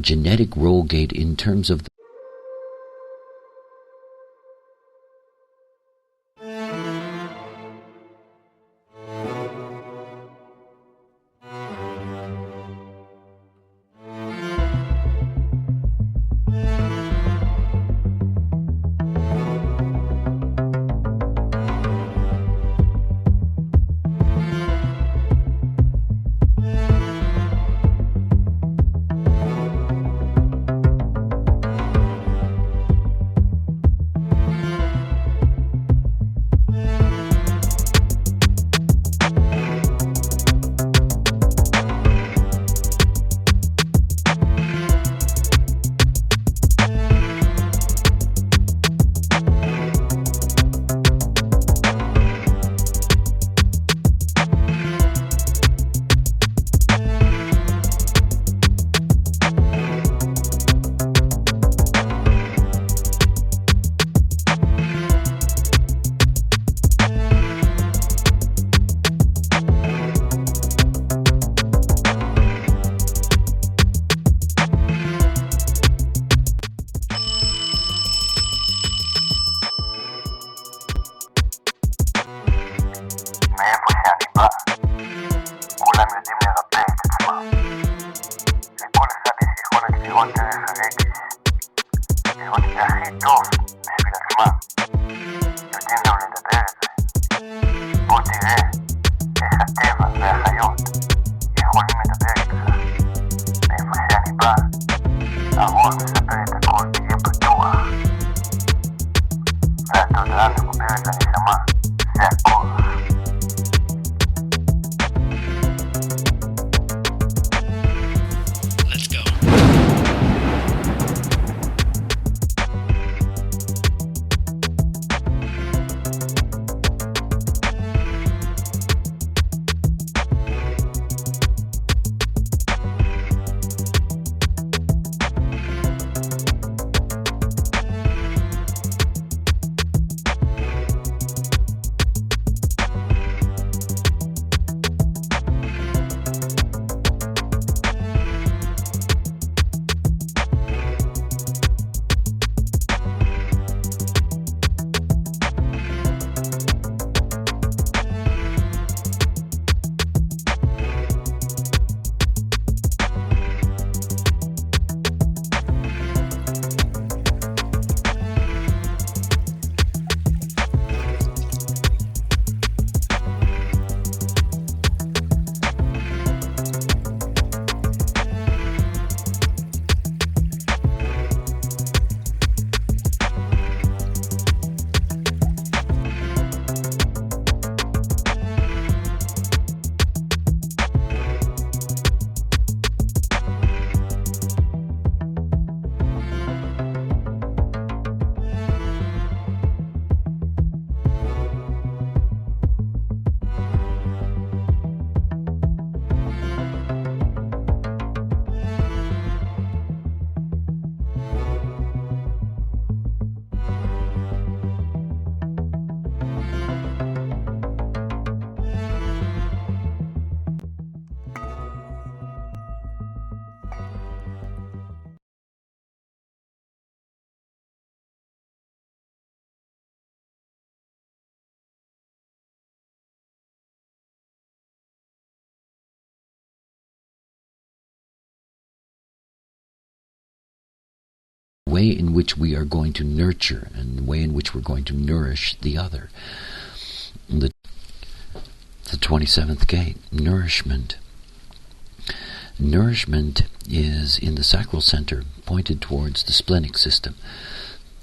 genetic role gate in terms of way in which we are going to nurture and the way in which we're going to nourish the other. The 27th gate, nourishment. Nourishment is in the sacral center, pointed towards the splenic system.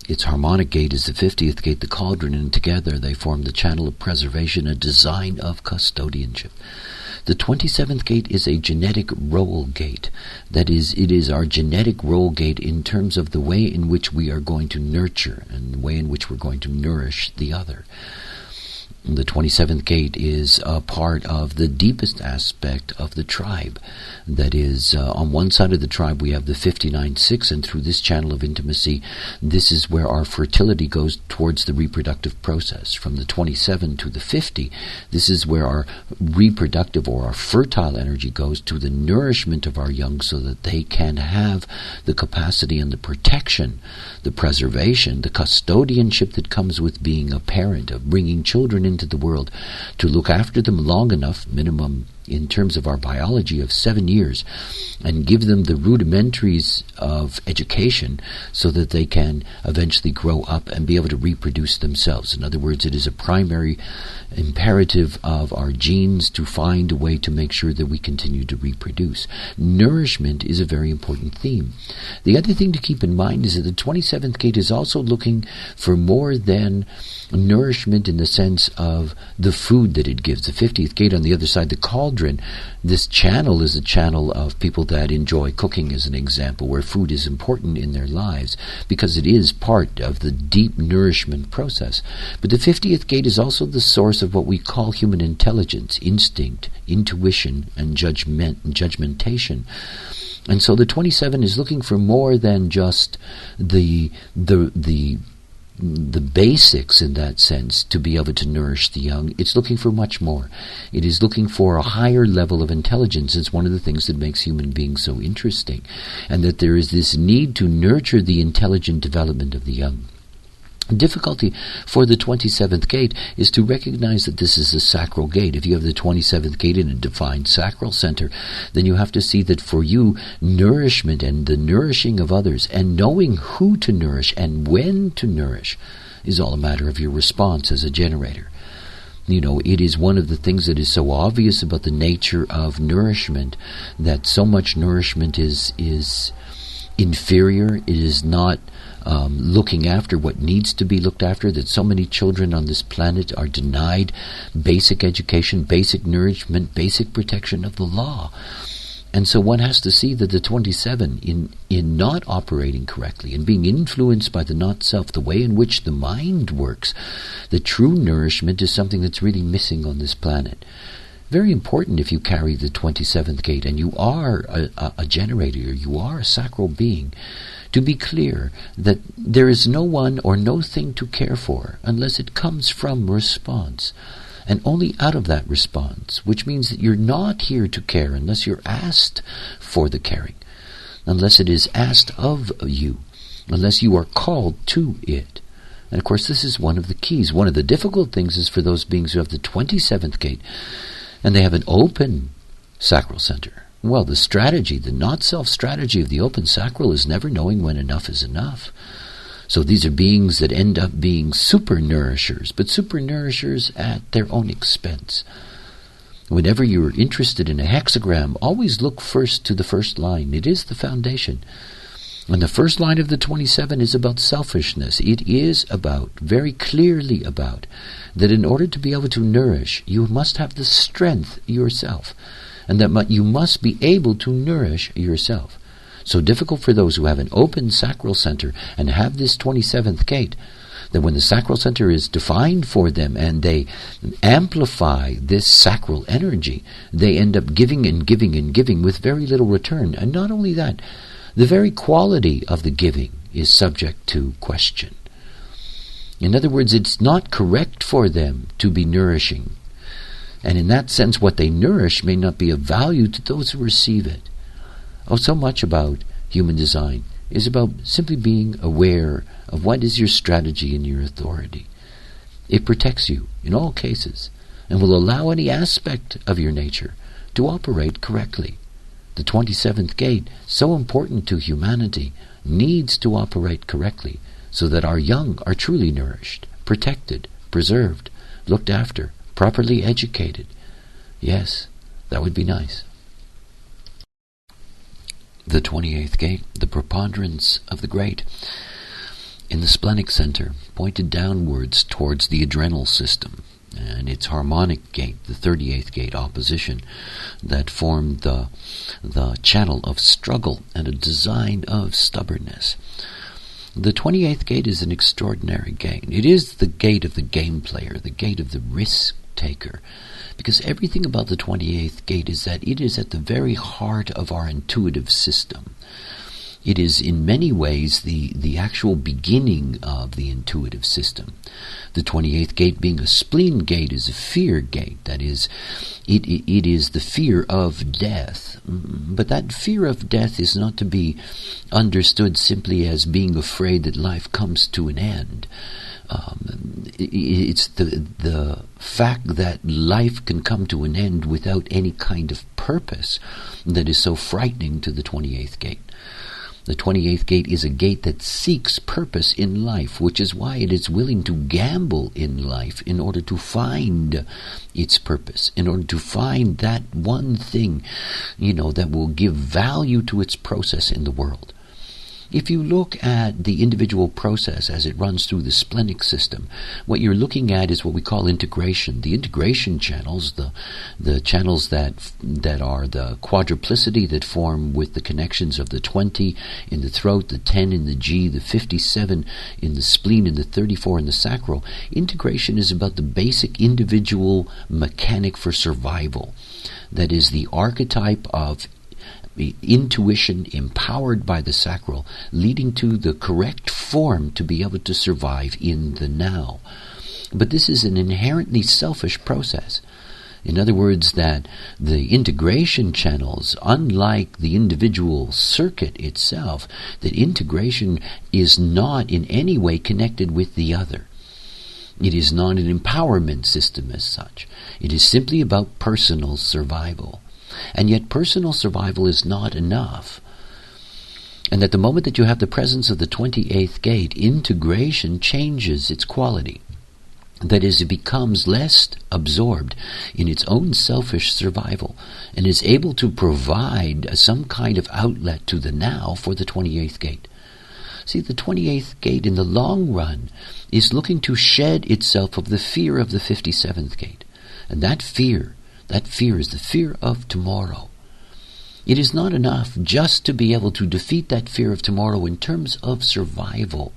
Its harmonic gate is the 50th gate, the cauldron, and together they form the channel of preservation, a design of custodianship. The 27th gate is a genetic role gate. That is, it is our genetic role gate in terms of the way in which we are going to nurture and the way in which we're going to nourish the other. The 27th gate is a part of the deepest aspect of the tribe. That is, on one side of the tribe we have the 59-6, and through this channel of intimacy, this is where our fertility goes towards the reproductive process. From the 27 to the 50, this is where our reproductive or our fertile energy goes to the nourishment of our young so that they can have the capacity and the protection, the preservation, the custodianship that comes with being a parent, of bringing children into the world, to look after them long enough, minimum in terms of our biology of 7 years, and give them the rudimentaries of education so that they can eventually grow up and be able to reproduce themselves. In other words, it is a primary imperative of our genes to find a way to make sure that we continue to reproduce. Nourishment is a very important theme. The other thing to keep in mind is that the 27th gate is also looking for more than nourishment in the sense of the food that it gives. The 50th gate on the other side, the cauldron, this channel is a channel of people that enjoy cooking, as an example, where food is important in their lives because it is part of the deep nourishment process. But the 50th gate is also the source of what we call human intelligence, instinct, intuition, and judgmentation. And so the 27 is looking for more than just the basics in that sense to be able to nourish the young. It's looking for much more. It is looking for a higher level of intelligence. It's one of the things that makes human beings so interesting, and that there is this need to nurture the intelligent development of the young. Difficulty for the 27th gate is to recognize that this is a sacral gate. If you have the 27th gate in a defined sacral center, then you have to see that for you, nourishment and the nourishing of others and knowing who to nourish and when to nourish is all a matter of your response as a generator. You know, it is one of the things that is so obvious about the nature of nourishment, that so much nourishment is inferior. It is not looking after what needs to be looked after, that so many children on this planet are denied basic education, basic nourishment, basic protection of the law. And so one has to see that the 27, in not operating correctly and being influenced by the not-self, the way in which the mind works, the true nourishment is something that's really missing on this planet. Very important if you carry the 27th gate and you are a generator, you are a sacral being, to be clear that there is no one or no thing to care for unless it comes from response. And only out of that response, which means that you're not here to care unless you're asked for the caring, unless it is asked of you, unless you are called to it. And of course this is one of the keys. One of the difficult things is for those beings who have the 27th gate and they have an open sacral center. Well, the strategy, the not-self strategy of the open sacral is never knowing when enough is enough. So these are beings that end up being super-nourishers, but super-nourishers at their own expense. Whenever you're interested in a hexagram, always look first to the first line. It is the foundation. And the first line of the 27 is about selfishness. It is about, very clearly about, that in order to be able to nourish, you must have the strength yourself, and that you must be able to nourish yourself. So difficult for those who have an open sacral center and have this 27th gate, that when the sacral center is defined for them and they amplify this sacral energy, they end up giving and giving and giving with very little return. And not only that, the very quality of the giving is subject to question. In other words, it's not correct for them to be nourishing. And in that sense, what they nourish may not be of value to those who receive it. Oh, so much about human design is about simply being aware of what is your strategy and your authority. It protects you in all cases and will allow any aspect of your nature to operate correctly. The 27th gate, so important to humanity, needs to operate correctly so that our young are truly nourished, protected, preserved, looked after, properly educated. Yes, that would be nice. The 28th gate, the preponderance of the great. In the splenic center, pointed downwards towards the adrenal system, and its harmonic gate, the 38th gate, opposition, that formed the channel of struggle and a design of stubbornness. The 28th gate is an extraordinary gate. It is the gate of the game player, the gate of the risk taker. Because everything about the 28th gate is that it is at the very heart of our intuitive system. It is in many ways the actual beginning of the intuitive system. The 28th gate, being a spleen gate, is a fear gate. That is, it is the fear of death. But that fear of death is not to be understood simply as being afraid that life comes to an end. It's the fact that life can come to an end without any kind of purpose that is so frightening to the 28th gate. The 28th gate is a gate that seeks purpose in life, which is why it is willing to gamble in life in order to find its purpose, in order to find that one thing, that will give value to its process in the world. If you look at the individual process as it runs through the splenic system, what you're looking at is what we call integration. The integration channels, the channels that are the quadruplicity that form with the connections of the 20 in the throat, the 10 in the G, the 57 in the spleen, and the 34 in the sacral. Integration is about the basic individual mechanic for survival. That is the archetype of intuition empowered by the sacral, leading to the correct form to be able to survive in the now. But this is an inherently selfish process. In other words, that the integration channels, unlike the individual circuit itself, that integration is not in any way connected with the other. It is not an empowerment system as such. It is simply about personal survival. And yet personal survival is not enough. And at the moment that you have the presence of the 28th gate, integration changes its quality. That is, it becomes less absorbed in its own selfish survival and is able to provide some kind of outlet to the now for the 28th gate. See, the 28th gate in the long run is looking to shed itself of the fear of the 57th gate. And that fear is the fear of tomorrow. It is not enough just to be able to defeat that fear of tomorrow in terms of survival.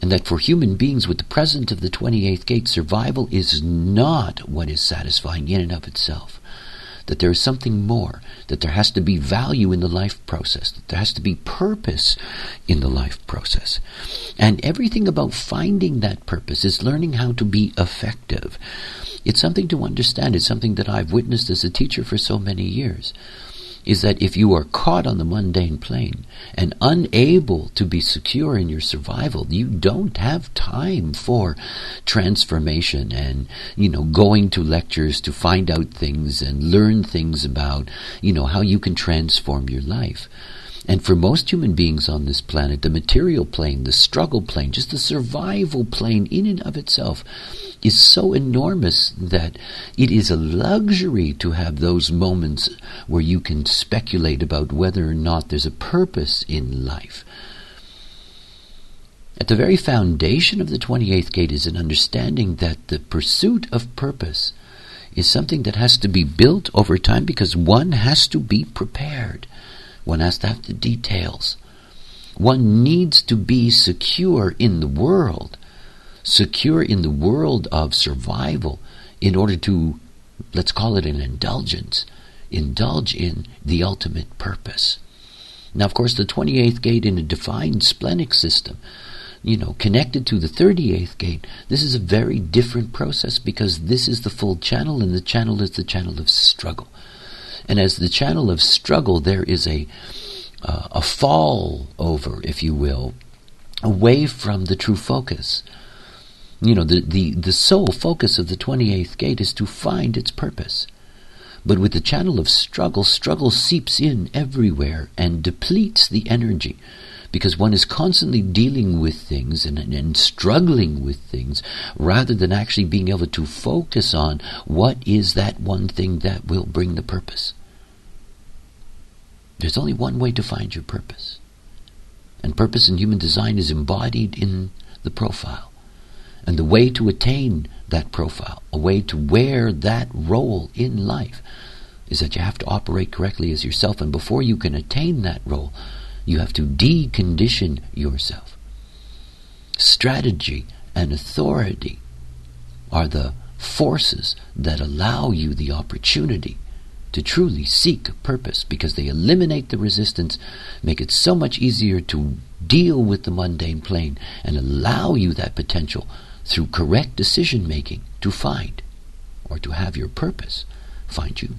And that for human beings with the presence of the 28th gate, survival is not what is satisfying in and of itself. That there is something more, that there has to be value in the life process, that there has to be purpose in the life process. And everything about finding that purpose is learning how to be effective. It's something to understand. It's something that I've witnessed as a teacher for so many years, is that if you are caught on the mundane plane and unable to be secure in your survival, you don't have time for transformation and, going to lectures to find out things and learn things about, how you can transform your life. And for most human beings on this planet, the material plane, the struggle plane, just the survival plane in and of itself is so enormous that it is a luxury to have those moments where you can speculate about whether or not there's a purpose in life. At the very foundation of the 28th gate is an understanding that the pursuit of purpose is something that has to be built over time, because one has to be prepared. One has to have the details. One needs to be secure in the world of survival, in order to, let's call it an indulgence, indulge in the ultimate purpose. Now, of course, the 28th gate in a defined splenic system, connected to the 38th gate, this is a very different process, because this is the full channel, and the channel is the channel of struggle. And as the channel of struggle, there is a fall over, if you will, away from the true focus. The sole focus of the 28th gate is to find its purpose. But with the channel of struggle seeps in everywhere and depletes the energy, because one is constantly dealing with things and struggling with things, rather than actually being able to focus on what is that one thing that will bring the purpose. There's only one way to find your purpose. And purpose in human design is embodied in the profile. And the way to attain that profile, a way to wear that role in life, is that you have to operate correctly as yourself. And before you can attain that role, You have to decondition yourself. Strategy and authority are the forces that allow you the opportunity to truly seek purpose, because they eliminate the resistance, make it so much easier to deal with the mundane plane, and allow you that potential through correct decision making to find, or to have your purpose find you.